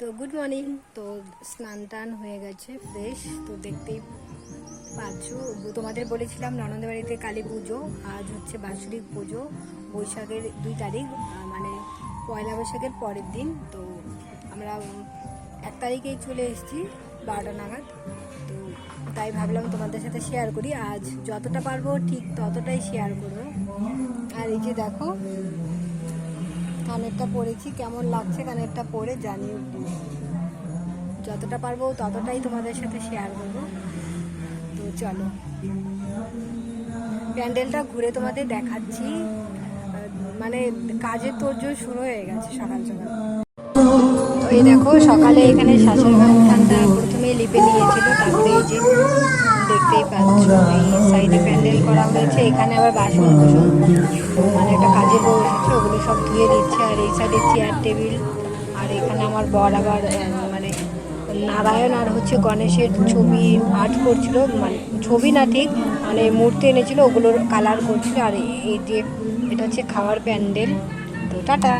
তো good morning. তো স্নান টান হয়ে গেছে, ফ্রেশ। তো দেখতেই পাচ্ছ, তোমাদের বলেছিলাম ননদের বাড়িতে কালী পুজো। আজ হচ্ছে বাৎসরিক পুজো, বৈশাখের 2 তারিখ, মানে পয়লা বৈশাখের পরের দিন। তো আমরা 1 তারিখেই চলে এসেছি 12টা নাগাদ। তো তাই ভাবলাম তোমাদের সাথে শেয়ার করি। আজ যতটা পারবো ঠিক ততটাই শেয়ার করবো। আর এই যে দেখো, কানেরটা পরেছি, কেমন লাগছে কানেরটা পরে জানিও প্লিজ। যতটা পারবো ততটাই তোমাদের সাথে শেয়ার করবো। তো চলো প্যান্ডেলটা ঘুরে তোমাদের দেখাচ্ছি। মানে কাজের তোড়জোড় শুরু হয়ে গেছে সকাল সকাল। তো এই দেখো, সকালে এখানে শাশুড়ি মা উঠানটা প্রথমে লিপে নিয়েছিল, তারপরে এই যে দেখতেই পাচ্ছ এই সাইডে প্যান্ডেল করা হয়েছে। এখানে আবার বাসন কোসন, মানে একটা কাজে বউ এসেছে, ওগুলো সব ধুয়ে দিচ্ছে। আর এই সাইডে চেয়ার টেবিল। আর এখানে আমার বর আবার মানে নারায়ণ আর হচ্ছে গণেশের ছবি আর্ট করছিল, মানে ছবি না ঠিক, মানে মূর্তি এনেছিল, ওগুলোর কালার করছিল। আর এই যে এটা হচ্ছে খাওয়ার প্যান্ডেল। তো টাটা।